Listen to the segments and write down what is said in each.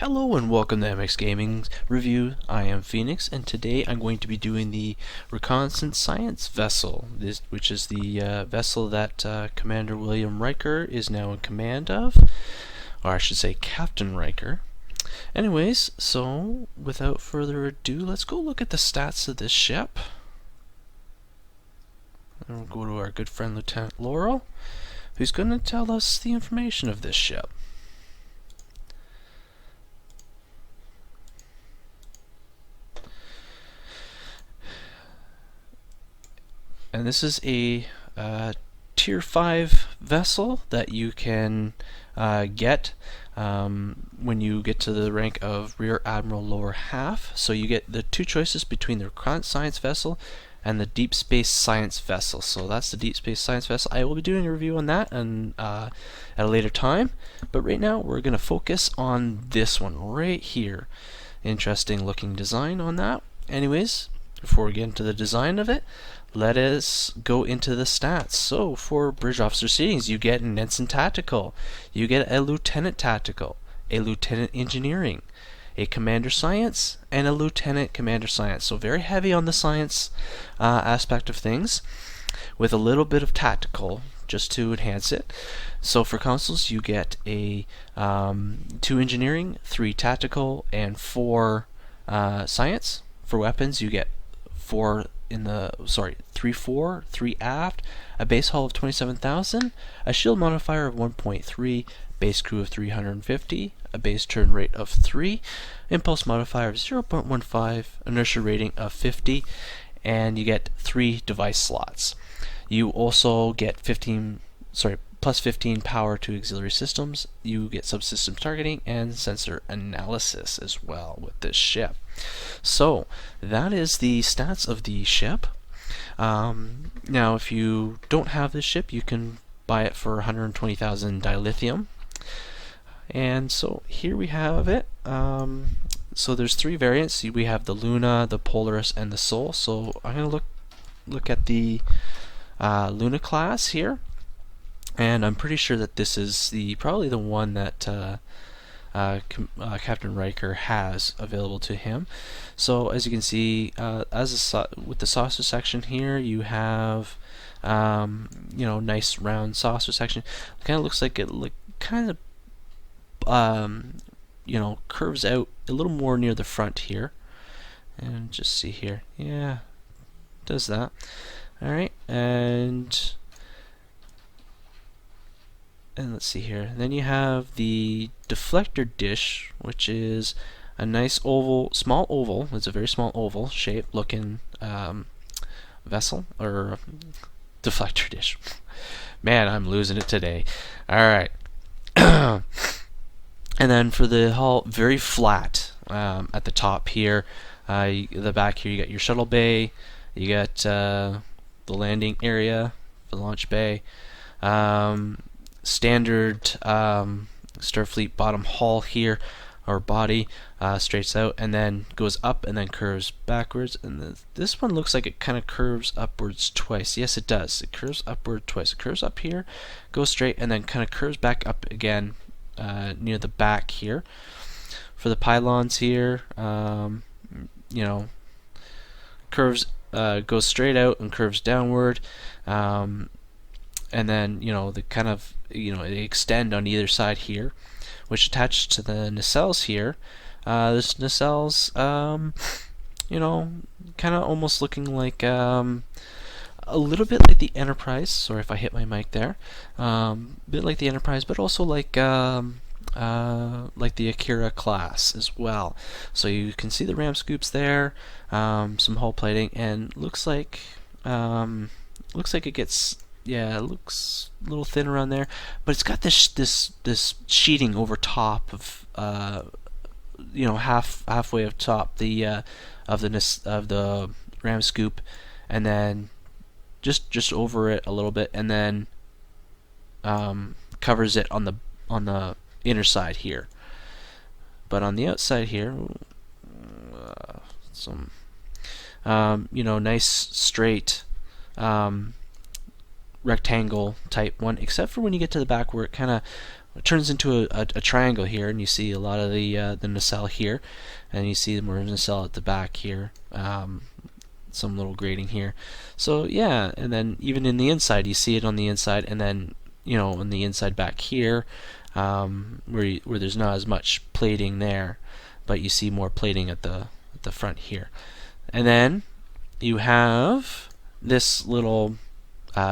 Hello and welcome to MX Gaming's review. I am Phoenix, and today I'm going to be doing the Reconnaissance Science Vessel, which is the vessel that Commander William Riker is now in command of, or I should say Captain Riker. Anyways, so without further ado, let's go look at the stats of this ship. And we'll go to our good friend Lieutenant Laurel, who's going to tell us the information of this ship. And this is a Tier 5 vessel that you can get when you get to the rank of Rear Admiral Lower Half. So you get the two choices between the Reconnaissance Science Vessel and the Deep Space Science Vessel. So that's the Deep Space Science Vessel. I will be doing a review on that and at a later time. But right now we're going to focus on this one right here. Interesting looking design on that. Anyways, before we get into the design of it, let us go into the stats. So for Bridge Officer seatings, you get an Ensign Tactical, you get a Lieutenant Tactical, a Lieutenant Engineering, a Commander Science, and a Lieutenant Commander Science. So very heavy on the science aspect of things, with a little bit of tactical just to enhance it. So for consoles, you get a 2 Engineering, 3 Tactical, and 4 Science. For weapons, you get 3 aft, a base hull of 27,000, a shield modifier of 1.3, base crew of 350, a base turn rate of 3, impulse modifier of 0.15, inertia rating of 50, and you get 3 device slots. You also get plus 15 power to auxiliary systems. You get subsystem targeting and sensor analysis as well with this ship. So that is the stats of the ship. Now if you don't have this ship, you can buy it for 120,000 dilithium. And so here we have it. So there's 3 variants. We have the Luna, the Polaris, and the Sol. So I'm going to look at the Luna class here. And I'm pretty sure that this is probably the one that Captain Riker has available to him. So as you can see, with the saucer section here, you have nice round saucer section. It kind of looks like it kind of curves out a little more near the front here. And just see here, yeah, it does that. All right, and let's see here. Then you have the Deflector Dish, which is a nice small oval. It's a very small oval shape looking vessel, or Deflector Dish. Man, I'm losing it today. Alright. And then for the hull, very flat at the top here. The back here, you got your Shuttle Bay. You got the landing area, the launch bay. Standard Starfleet bottom hull here, or body, straights out and then goes up and then curves backwards. And this one looks like it kind of curves upwards twice. Yes, it does. It curves upward twice. It curves up here, goes straight, and then kind of curves back up again near the back here. For the pylons here, curves, goes straight out and curves downward. And then they kind of they extend on either side here, which attaches to the nacelles here. This nacelles, kind of almost looking like a little bit like the Enterprise. Sorry if I hit my mic there. A bit like the Enterprise, but also like the Akira class as well. So you can see the ram scoops there, some hull plating, and looks like it gets. Yeah, it looks a little thin around there, but it's got this sheeting over top of halfway up top of the ram scoop, and then just over it a little bit, and then covers it on the inner side here. But on the outside here, some nice straight rectangle type one, except for when you get to the back where it kind of it turns into a triangle here, and you see a lot of the nacelle here, and you see more nacelle at the back here, some little grading here. So yeah, and then even in the inside, you see it on the inside, and then on the inside back here, where there's not as much plating there, but you see more plating at the front here. And then you have this little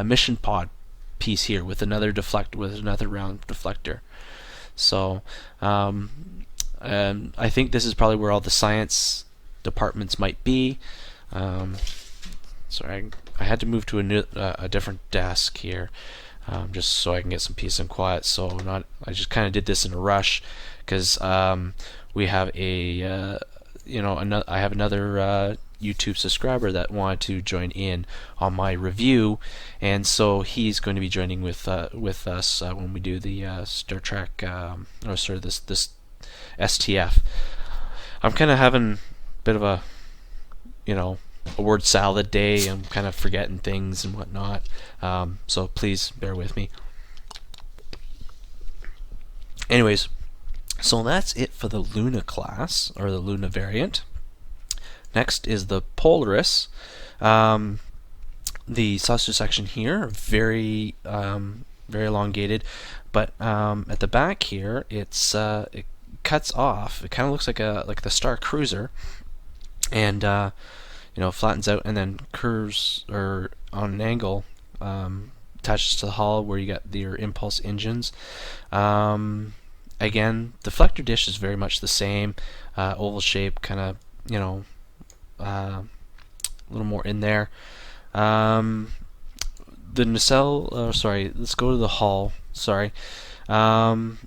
mission pod piece here with another round deflector. So I think this is probably where all the science departments might be. Sorry, I had to move to a different desk here, just so I can get some peace and quiet. I just kind of did this in a rush because we have I have another YouTube subscriber that wanted to join in on my review, and so he's going to be joining with us when we do the Star Trek this STF. I'm kind of having a bit of a word salad day. I'm kind of forgetting things and whatnot, so please bear with me. Anyways, so that's it for the Luna class, or the Luna variant. Next is the Polaris. The saucer section here, very elongated, but at the back here, it cuts off. It kind of looks like the Star Cruiser, and flattens out and then curves or on an angle, attaches to the hull where you got your impulse engines. Again, the Deflector Dish is very much the same, oval shape, kind of a little more in there. The nacelle, let's go to the hull. The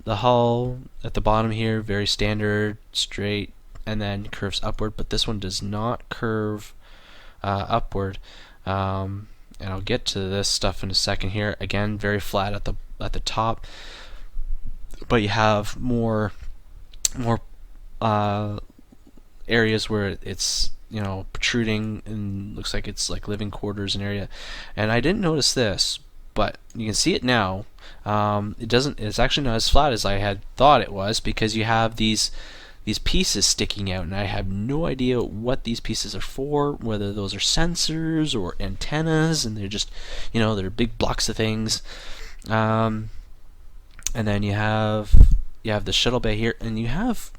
hull at the bottom here, very standard, straight, and then curves upward, but this one does not curve upward. And I'll get to this stuff in a second here. Again, very flat at the top, but you have more areas where it's protruding and looks like it's like living quarters and area. And I didn't notice this, but you can see it now. It's actually not as flat as I had thought it was, because you have these pieces sticking out, and I have no idea what these pieces are for, whether those are sensors or antennas, and they're just they're big blocks of things. And then you have the shuttle bay here, and you have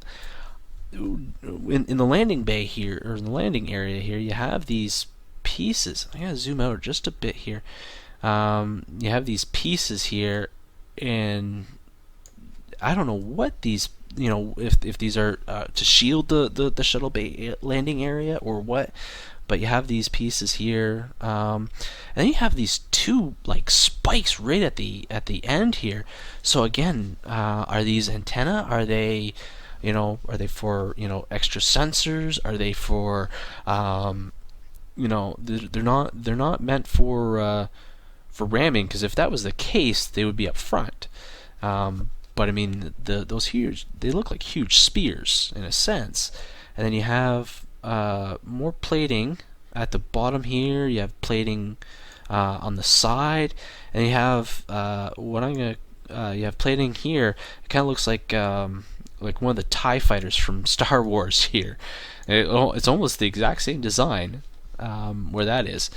in the landing bay here, or in the landing area here, you have these pieces. I gotta zoom out just a bit here. You have these pieces here, and I don't know what these, if these are to shield the shuttle bay landing area or what, but you have these pieces here, and then you have these two like spikes right at the end here. So again, are these antenna? Are they for extra sensors? Are they for they're not meant for ramming, because if that was the case, they would be up front. But I mean, they look like huge spears in a sense. And then you have more plating at the bottom here. You have plating on the side, and you have you have plating here. It kind of looks like one of the TIE fighters from Star Wars here. It's almost the exact same design where that is.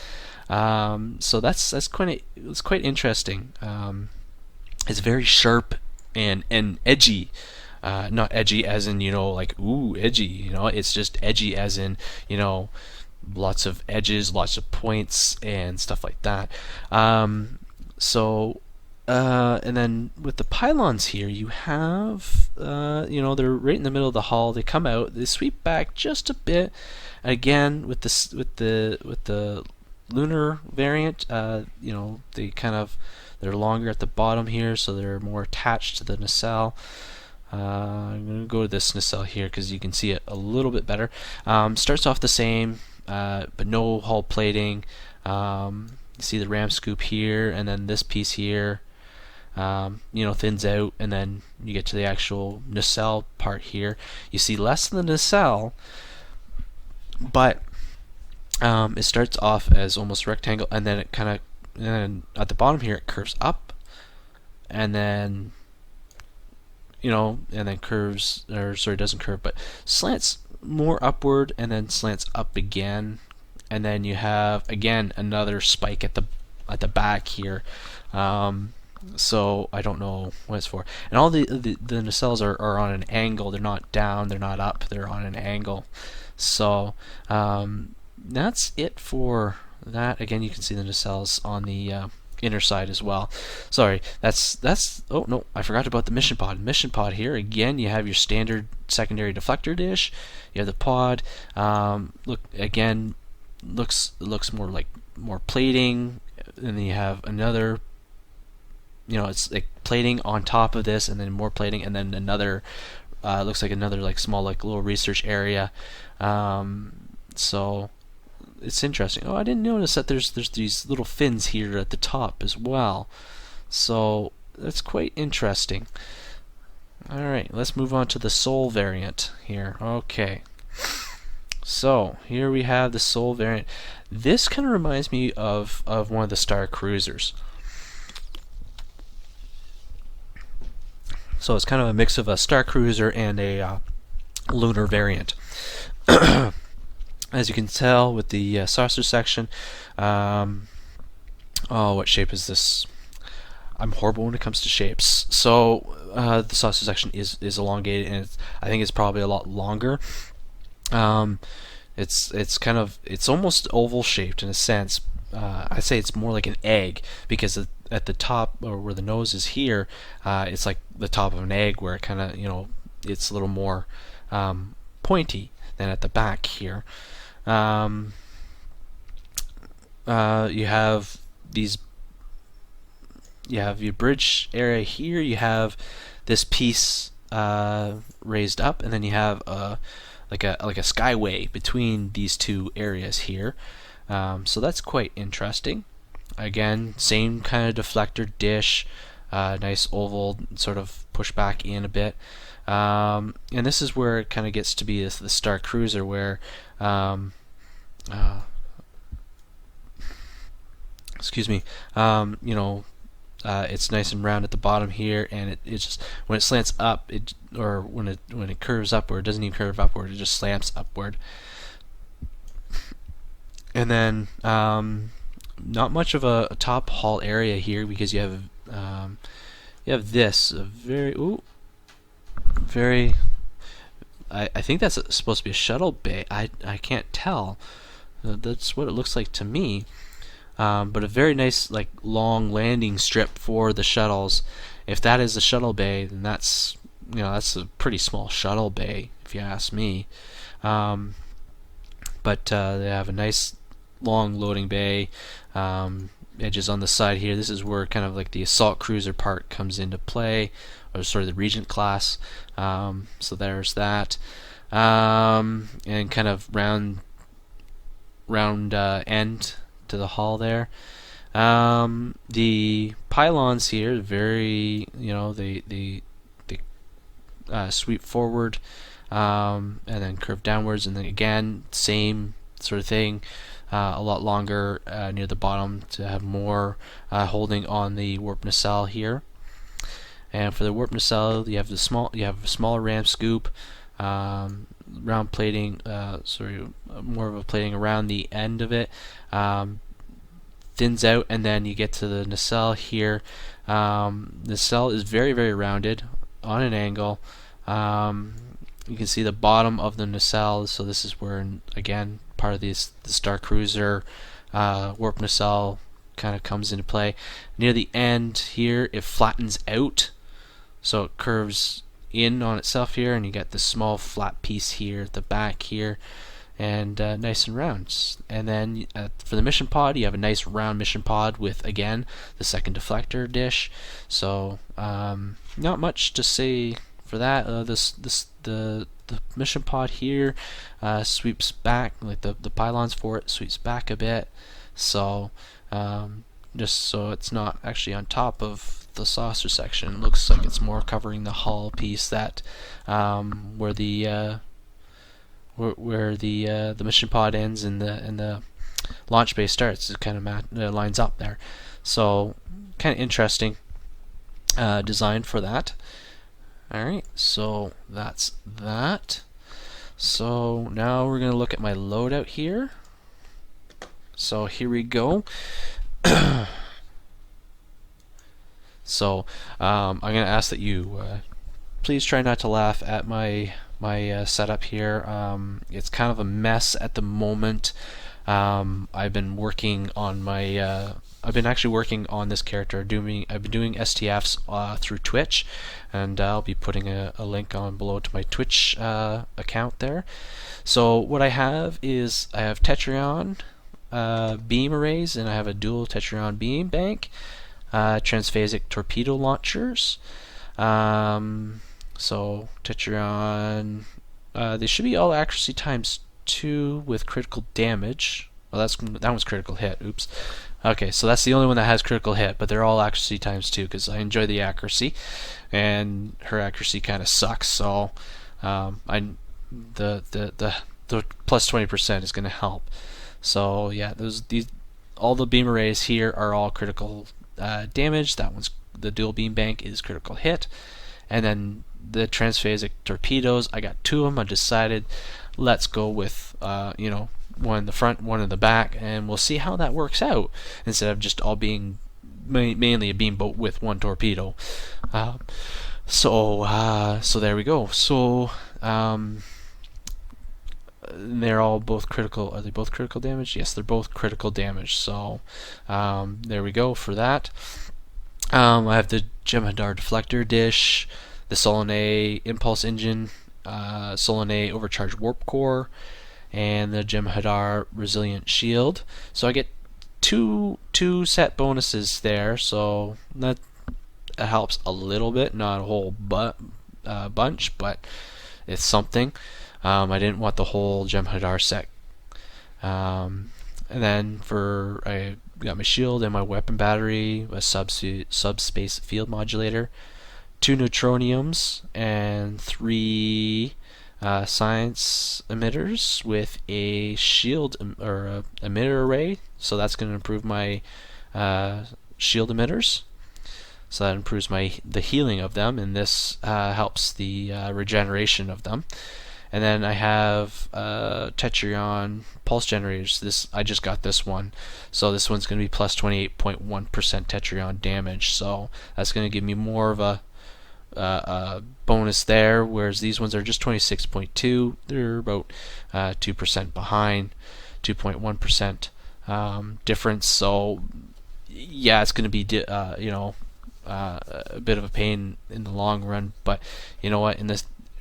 So that's quite interesting. It's very sharp and edgy. Not edgy as in like ooh edgy. It's just edgy as in lots of edges, lots of points and stuff like that. And then with the pylons here, you have they're right in the middle of the hull. They come out, they sweep back just a bit. Again, with the lunar variant, they're longer at the bottom here, so they're more attached to the nacelle. I'm going to go to this nacelle here because you can see it a little bit better. Starts off the same, but no hull plating. You see the ram scoop here, and then this piece here thins out, and then you get to the actual nacelle part here. You see less than the nacelle, but it starts off as almost rectangle, and then and at the bottom here it curves up, and then you know, and then curves, or sorry, doesn't curve, but slants more upward and then slants up again, and then you have again another spike at the back here. So I don't know what it's for. And all the nacelles are on an angle. They're not down, they're not up, they're on an angle. So that's it for that. Again, you can see the nacelles on the inner side as well. Sorry, that's oh no, I forgot about the mission pod. Mission pod here, again, you have your standard secondary deflector dish. You have the pod. Look again, looks more like more plating, and then you have another, you know, it's like plating on top of this, and then more plating, and then another looks like another like small like little research area. So it's interesting. Oh, I didn't notice that there's these little fins here at the top as well. So that's quite interesting. Alright, let's move on to the Sol variant here. Okay. So here we have the Sol variant. This kind of reminds me of one of the Star Cruisers. So it's kind of a mix of a Star Cruiser and a lunar variant. As you can tell with the saucer section, oh, what shape is this? I'm horrible when it comes to shapes. So the saucer section is elongated, and I think it's probably a lot longer. It's almost oval shaped in a sense. I'd say it's more like an egg, because at the top, or where the nose is here, it's like the top of an egg, where it kind of, you know, it's a little more pointy than at the back here. You have your bridge area here. You have this piece raised up, and then you have like a skyway between these two areas here. So that's quite interesting. Again, same kind of deflector dish, nice oval, sort of push back in a bit. And this is where it kind of gets to be the Star Cruiser, where excuse me, you know, it's nice and round at the bottom here, and it just, when it slants up, or when it curves upward, it doesn't even curve upward, it just slants upward. And then not much of a top hull area here, because you have this very I think that's supposed to be a shuttle bay. I can't tell. That's what it looks like to me. But a very nice, like, long landing strip for the shuttles. If that is a shuttle bay, then that's, you know, that's a pretty small shuttle bay, if you ask me. But they have a nice long loading bay. Edges on the side here. This is where kind of like the assault cruiser part comes into play, or sort of the Regent class. So there's that, and kind of round end to the hull there. The pylons here, very, you know, they sweep forward, and then curve downwards, and then again same sort of thing. A lot longer near the bottom to have more holding on the warp nacelle here. And for the warp nacelle, you have a smaller ram scoop, round plating, more of a plating around the end of it, thins out, and then you get to the nacelle here. The nacelle is very, very rounded on an angle. You can see the bottom of the nacelle, so this is where, again, part of the Star Cruiser warp nacelle kind of comes into play. Near the end here, it flattens out, so it curves in on itself here, and you get this small flat piece here at the back here, and nice and round. And then for the mission pod, you have a nice round mission pod with, again, the second deflector dish. So not much to say for that. The mission pod here sweeps back, like the pylons for it sweeps back a bit, so just so it's not actually on top of the saucer section. It looks like it's more covering the hull piece, that where the mission pod ends and the launch bay starts. It kind of lines up there, so kind of interesting design for that. Alright, so that's that. So now we're going to look at my loadout here. So here we go. So I'm going to ask that you please try not to laugh at my setup here. It's kind of a mess at the moment. I've been working on my I've been actually working on this character. I've been doing STFs through Twitch, and I'll be putting a link on below to my Twitch account there. So what I have is I have Tetryon beam arrays, and I have a dual Tetryon beam bank, transphasic torpedo launchers. So Tetryon, they should be all accuracy times 2 with critical damage. Well, that one's critical hit. Oops. Okay, so that's the only one that has critical hit, but they're all accuracy times 2 because I enjoy the accuracy, and her accuracy kind of sucks. So the plus 20% is going to help. So yeah, all the beam arrays here are all critical damage. That one's the dual beam bank is critical hit, and then the transphasic torpedoes, I got 2 of them. I decided let's go with one in the front, one in the back, and we'll see how that works out instead of just all being mainly a beam boat with 1 torpedo. So there we go. So they're all both critical. Are they both critical damage? Yes, they're both critical damage. So there we go for that. I have the Jem'Hadar Deflector Dish, the Solanae Impulse Engine, Solanae Overcharged Warp Core, and the Jem'Hadar Resilient Shield. So I get two set bonuses there, so that helps a little bit, not a whole bunch, but it's something. I didn't want the whole Jem'Hadar set. And then I got my shield and my weapon battery, a subspace field modulator, 2 neutroniums, and 3 science emitters with a shield or a emitter array. So that's going to improve my shield emitters. So that improves the healing of them, and this helps the regeneration of them. And then I have Tetryon pulse generators. I just got this one, so this one's going to be plus 28.1% Tetryon damage. So that's going to give me more of a bonus there, whereas these ones are just 26.2. They're about 2% behind, 2.1% difference. So yeah, it's going to be a bit of a pain in the long run, but you know what?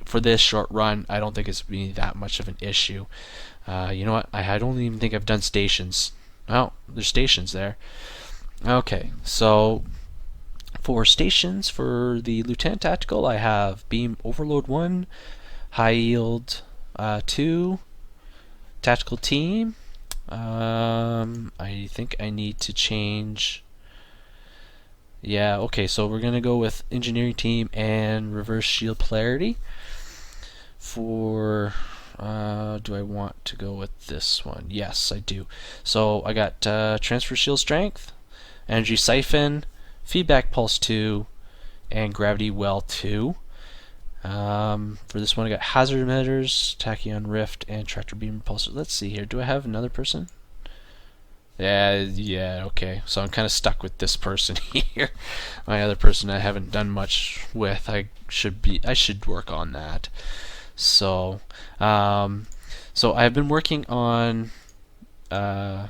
For this short run, I don't think it's be that much of an issue. You know what? I don't even think I've done stations. Oh, there's stations there. Okay, so for stations for the Lieutenant Tactical, I have Beam Overload 1, High Yield 2, Tactical Team. I think I need to change. Yeah, okay, so we're going to go with Engineering Team and Reverse Shield Polarity. For do I want to go with this one? Yes, I do. So I got Transfer Shield Strength, Energy Siphon, Feedback Pulse 2, and Gravity Well 2. For this one I got Hazard Emitters, Tachyon Rift, and Tractor Beam Repulsor. Let's see here. Do I have another person? Yeah, okay. So I'm kind of stuck with this person here. My other person I haven't done much with. I should work on that. So I've been working on my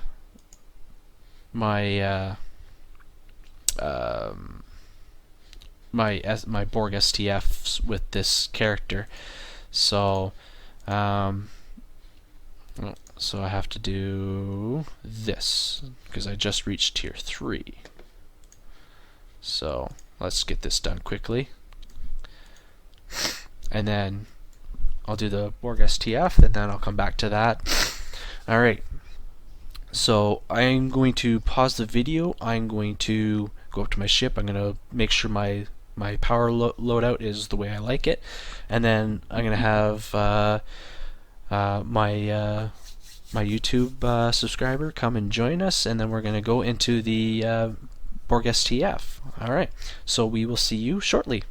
Borg STFs with this character. So so I have to do this because I just reached tier 3. So let's get this done quickly, and then I'll do the Borg STF, and then I'll come back to that. Alright, so I'm going to pause the video. I'm going to go up to my ship. I'm going to make sure my power loadout is the way I like it, and then I'm going to have my YouTube subscriber come and join us, and then we're going to go into the Borg STF. Alright, so we will see you shortly.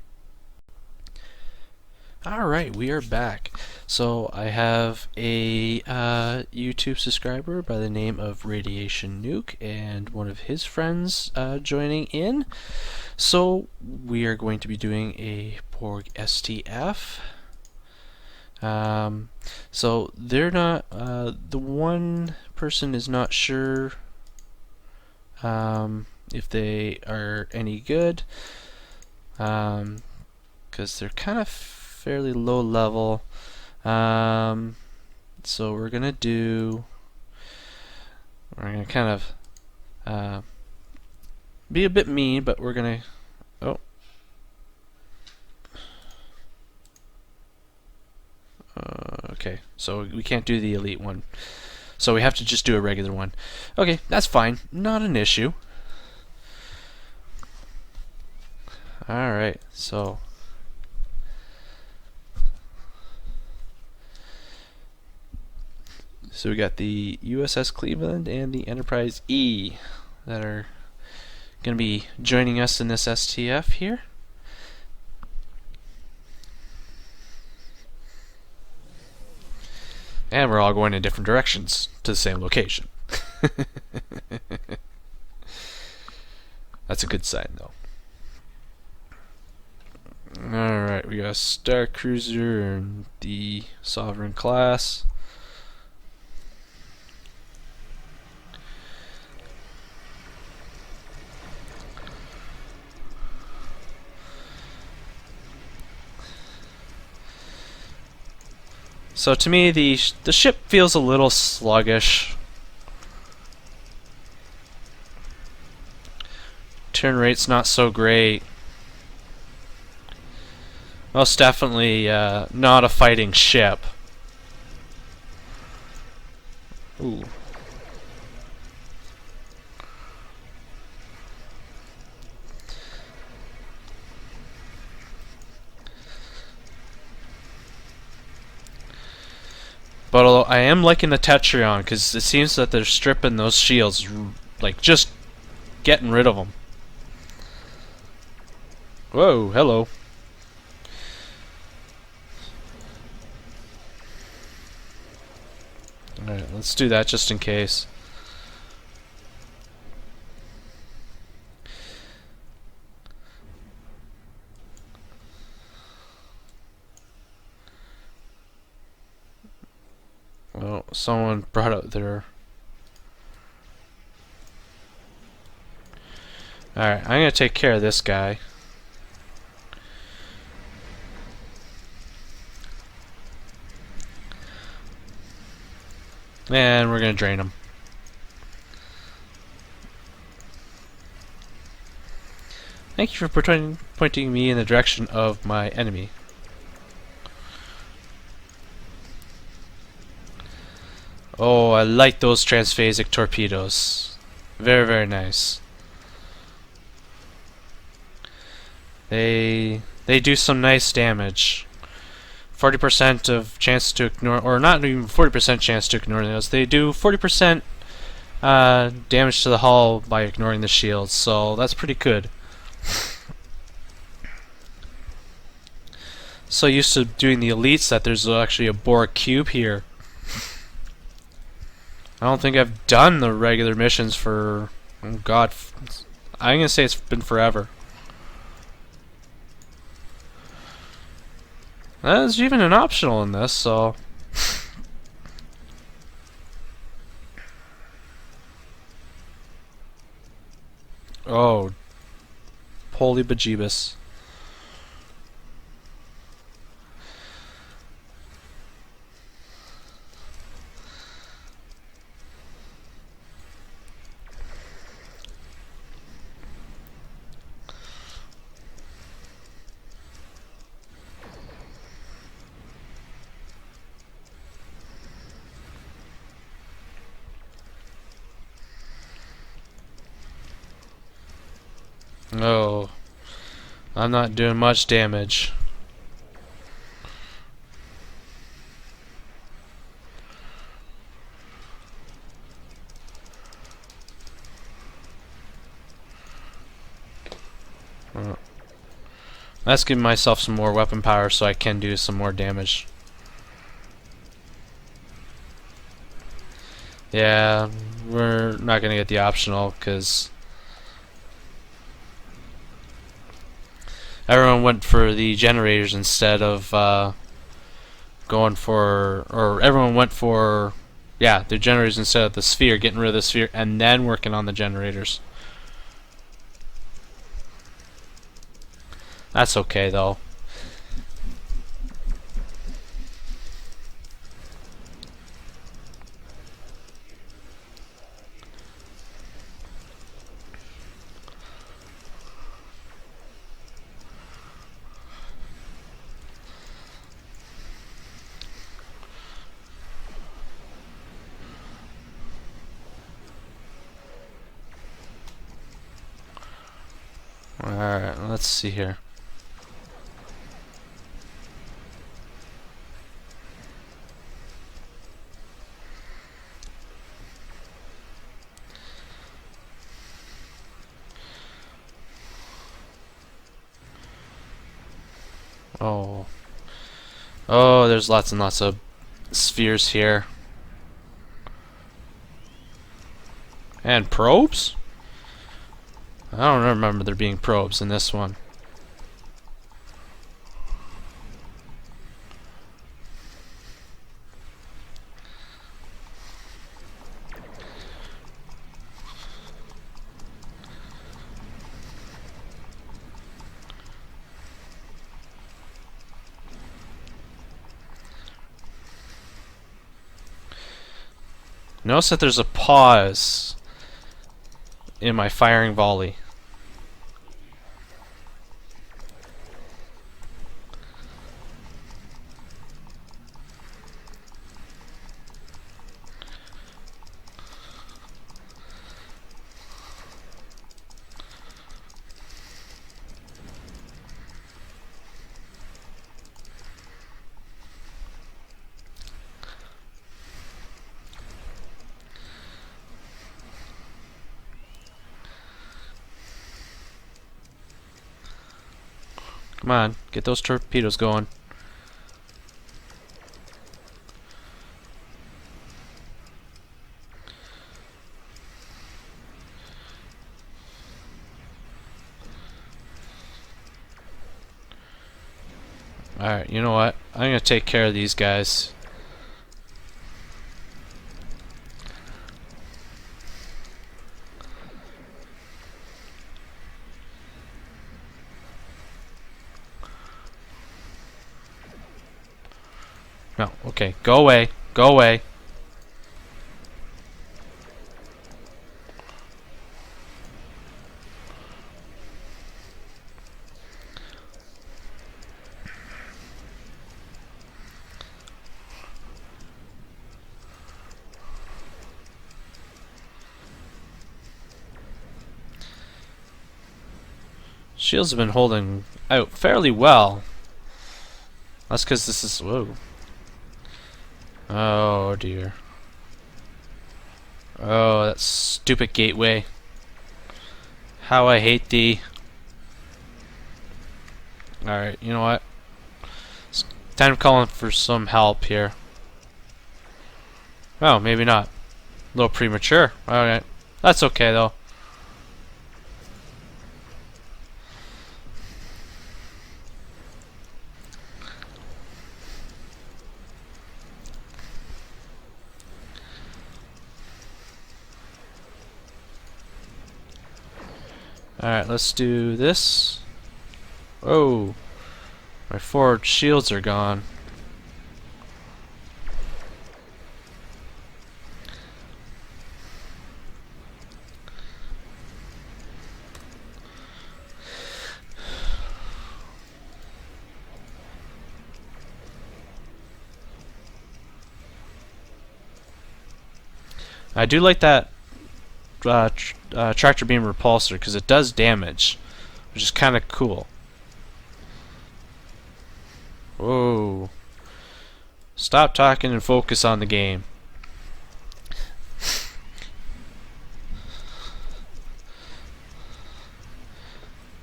Alright, we are back. So I have a YouTube subscriber by the name of Radiation Nuke and one of his friends joining in. So we are going to be doing a Borg STF. So they're not, the one person is not sure if they are any good, because they're kind of fairly low level. So we're gonna kind of be a bit mean, but we're gonna okay, so we can't do the elite one, so we have to just do a regular one. Okay, that's fine, not an issue. Alright, so we got the USS Cleveland and the Enterprise E that are going to be joining us in this STF here. And we're all going in different directions to the same location. That's a good sign, though. Alright, we got a Star Cruiser and the Sovereign class. So to me, the ship feels a little sluggish. Turn rate's not so great. Most definitely not a fighting ship. Ooh. But although I am liking the Tetrion, because it seems that they're stripping those shields, like just getting rid of them. Whoa, hello. Alright, let's do that just in case. Well, someone brought up their... Alright, I'm gonna take care of this guy. And we're gonna drain him. Thank you for pointing me in the direction of my enemy. Oh, I like those transphasic torpedoes. Very, very nice. They do some nice damage. 40% of chance to ignore, or not even 40% chance to ignore those. They do 40% damage to the hull by ignoring the shields, so that's pretty good. So used to doing the elites that there's actually a Borg cube here. I don't think I've done the regular missions for, oh god, I'm gonna say it's been forever. There's even an optional in this, so... Oh. Holy bejeebus. Oh, I'm not doing much damage. Let's give myself some more weapon power so I can do some more damage. Yeah, we're not gonna get the optional because everyone went for the generators instead of going for, or everyone went for, yeah, the generators instead of the sphere, getting rid of the sphere and then working on the generators. That's okay though. Alright, let's see here. Oh. Oh, there's lots and lots of spheres here. And probes? I don't remember there being probes in this one. Notice that there's a pause in my firing volley. Come on, get those torpedoes going. Alright, you know what? I'm gonna take care of these guys. No, okay, go away, go away. Shields have been holding out fairly well. That's because this is... whoa. Oh dear. Oh, that stupid gateway. How I hate thee. Alright, you know what? It's time calling for some help here. Oh, maybe not. A little premature. Alright. That's okay though. Alright, let's do this. Oh, my forward shields are gone. I do like that tractor beam repulsor because it does damage, which is kind of cool. Whoa. Stop talking and focus on the game.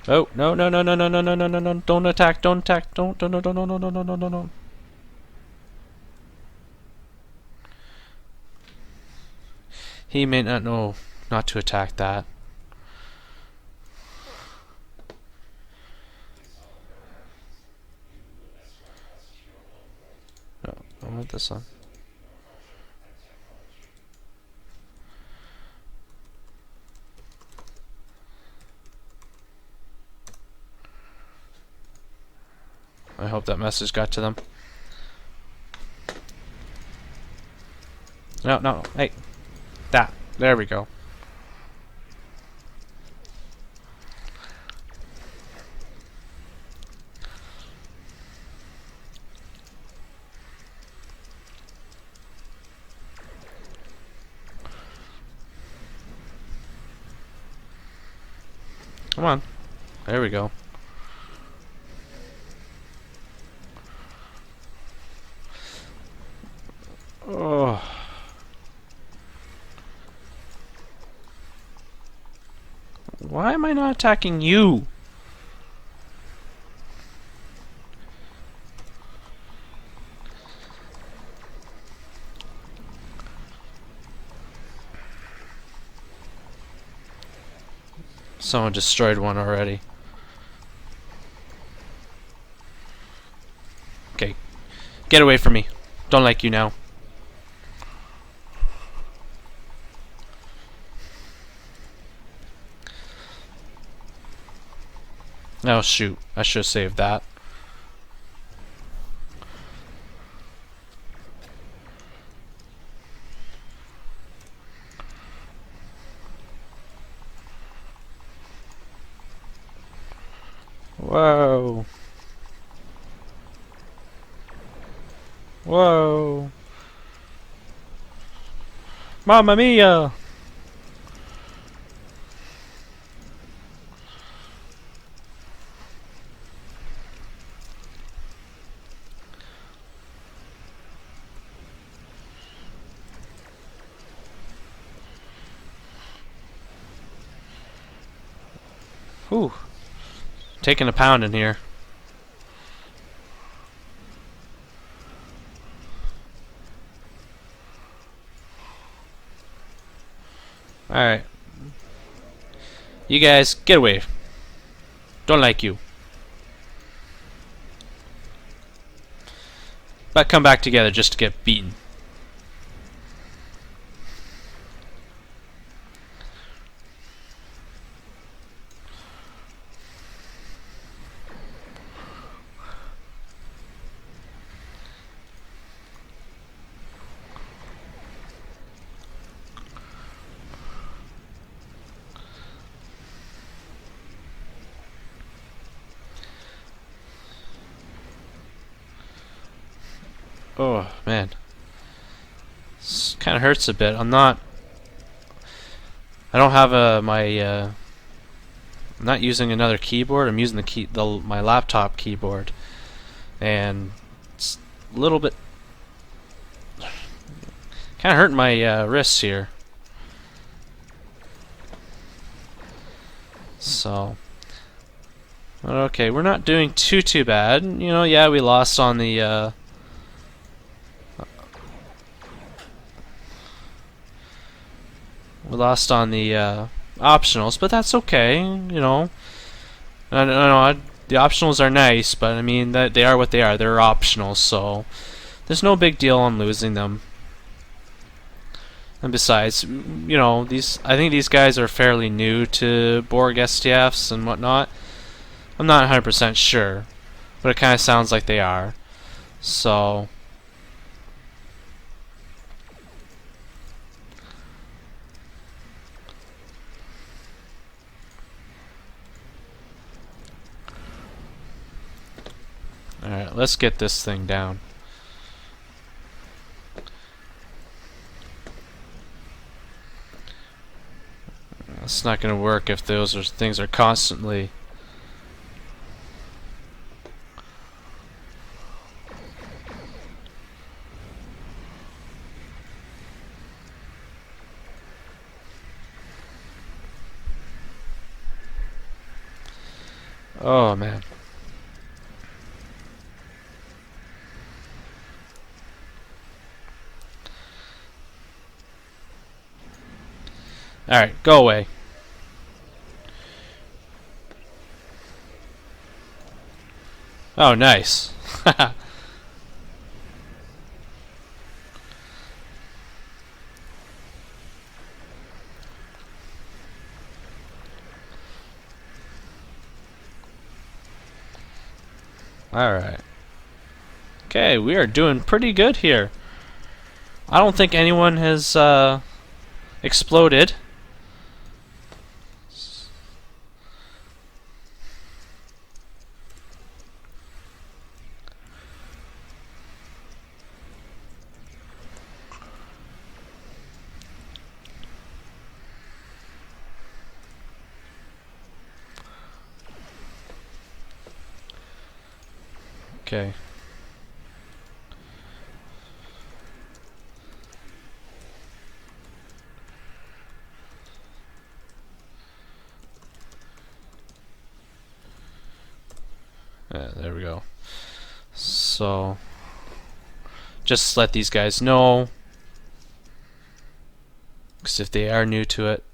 Oh, no, no, no, no, no, no, no, no, no, no, don't attack, don't attack, don't, no, no, no, no, no, no, no, no, no, no. He may not know not to attack that. No, I want this one. I hope that message got to them. No, no, hey. That. There we go. Come on. There we go. Oh. Why am I not attacking you? Someone destroyed one already. Okay. Get away from me. Don't like you now. Oh shoot, I should have saved that. Whoa. Whoa. Mamma mia! Whew. Taking a pound in here. Alright. You guys, get away. Don't like you. But come back together just to get beaten. Oh man, this kind of hurts a bit. I don't have I'm not using another keyboard. I'm using my laptop keyboard, and it's a little bit kind of hurting my wrists here. So, okay, we're not doing too bad. You know, yeah, we lost on the optionals, but that's okay. You know, I know the optionals are nice, but I mean that they are what they are. They're optionals, so there's no big deal on losing them. And besides, you know, I think these guys are fairly new to Borg STFs and whatnot. I'm not 100% sure, but it kind of sounds like they are. So. Alright, let's get this thing down. It's not going to work if things are constantly... Oh man. Alright, go away. Oh, nice. Alright. Okay, we are doing pretty good here. I don't think anyone has exploded. Okay. There we go. So, just let these guys know, because if they are new to it.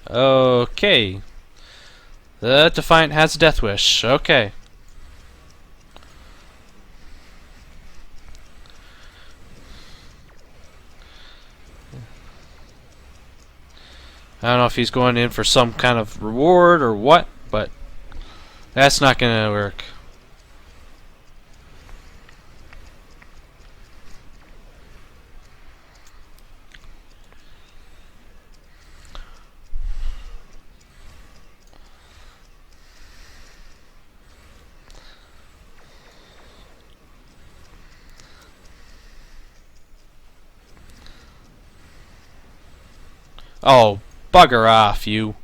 Okay. The Defiant has a death wish. Okay. I don't know if he's going in for some kind of reward or what, but that's not going to work. Oh, bugger off, you.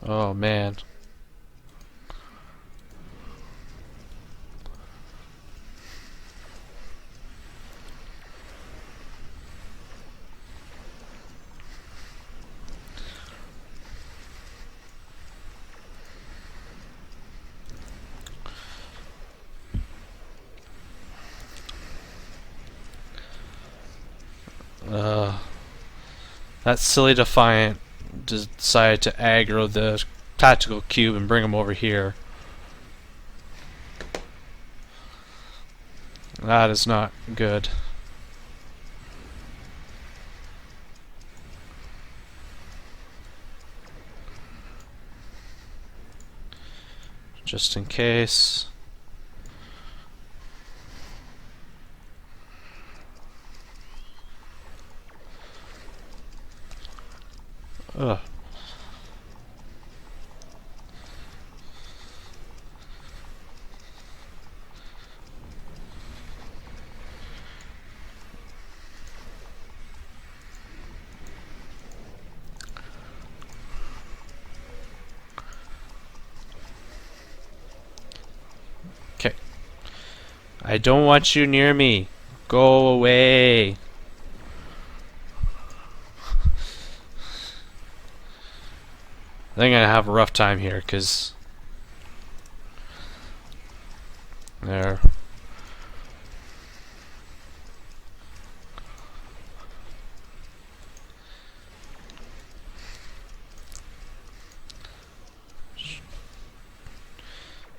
Oh, man. That silly Defiant decided to aggro the tactical cube and bring him over here. That is not good. Just in case. Ugh. Okay. I don't want you near me. Go away. I think I'm gonna have a rough time here, cause there.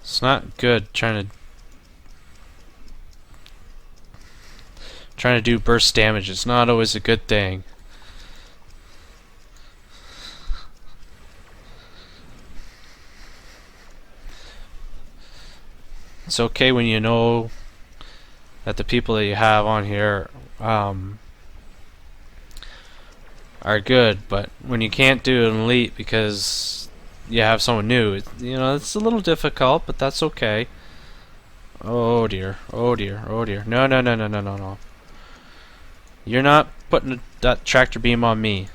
It's not good trying to do burst damage. It's not always a good thing. It's okay when you know that the people that you have on here are good, but when you can't do an elite because you have someone new, it's a little difficult, but that's okay. Oh dear, oh dear, oh dear. No, no, no, no, no, no, no. You're not putting that tractor beam on me.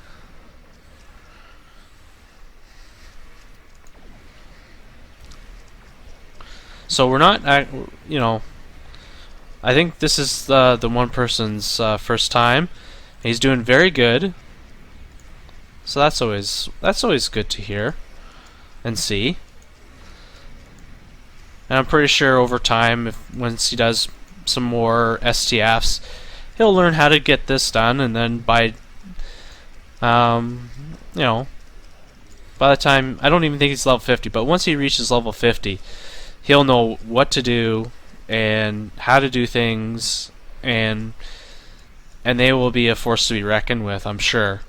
So we're not, you know, I think this is the one person's first time. He's doing very good. So that's always good to hear and see. And I'm pretty sure over time, once he does some more STFs, he'll learn how to get this done, and then by you know, by the time, I don't even think he's level 50, but once he reaches level 50, he'll know what to do and how to do things, and they will be a force to be reckoned with, I'm sure.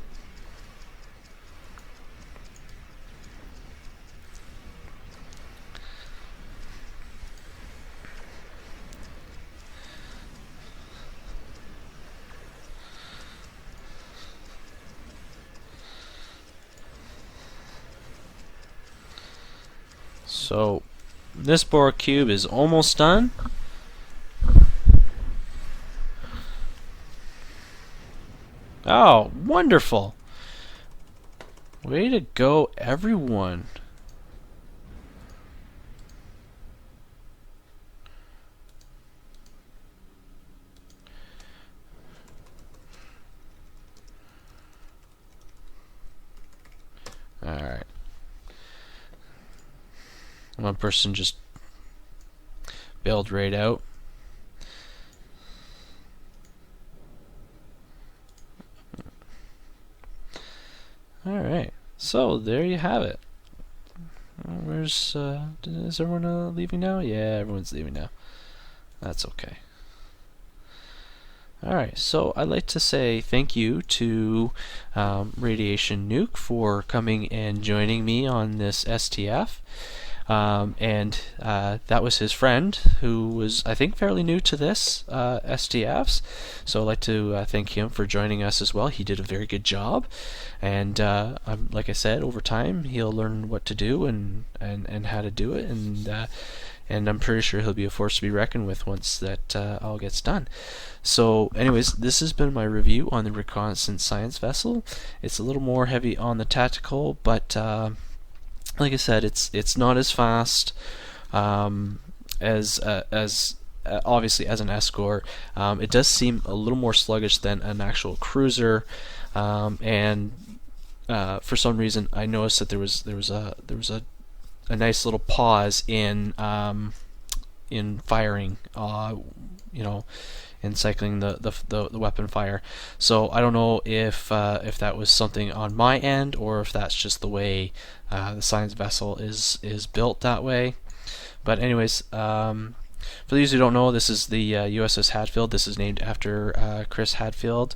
So this Bohr cube is almost done. Oh, wonderful. Way to go, everyone. Alright. One person just bailed right out. Alright, so there you have it. Where's, is everyone leaving now? Yeah, everyone's leaving now. That's okay. Alright, so I'd like to say thank you to Radiation Nuke for coming and joining me on this STF. That was his friend, who was, I think, fairly new to this STFs. So I'd like to thank him for joining us as well. He did a very good job, and like I said, over time he'll learn what to do and how to do it, and I'm pretty sure he'll be a force to be reckoned with once that all gets done. So anyways, this has been my review on the Reconnaissance Science Vessel. It's a little more heavy on the tactical, but like I said, it's not as fast as obviously as an escort. It does seem a little more sluggish than an actual cruiser, and for some reason I noticed that there was a nice little pause in firing, you know, in cycling the weapon fire. So I don't know if that was something on my end, or if that's just the way the science vessel is built that way. But anyways, for those who don't know, this is the USS Hadfield. This is named after Chris Hadfield.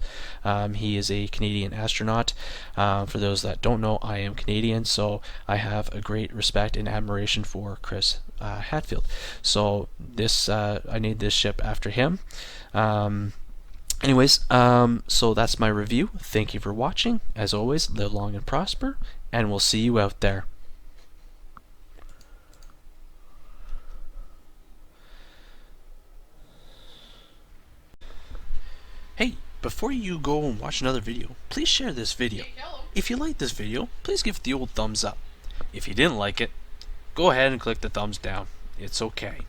He is a Canadian astronaut. For those that don't know, I am Canadian, so I have a great respect and admiration for Chris Hadfield. So this I named this ship after him. Anyways, so that's my review. Thank you for watching. As always, live long and prosper, and we'll see you out there. Hey, before you go and watch another video, please share this video. If you like this video, please give it the old thumbs up. If you didn't like it, go ahead and click the thumbs down. It's okay.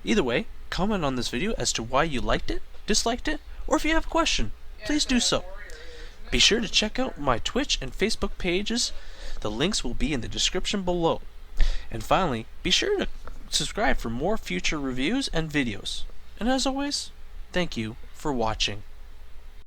Either way, comment on this video as to why you liked it, disliked it, or if you have a question, please do so. Be sure to check out my Twitch and Facebook pages. The links will be in the description below. And finally, be sure to subscribe for more future reviews and videos. And as always, thank you for watching.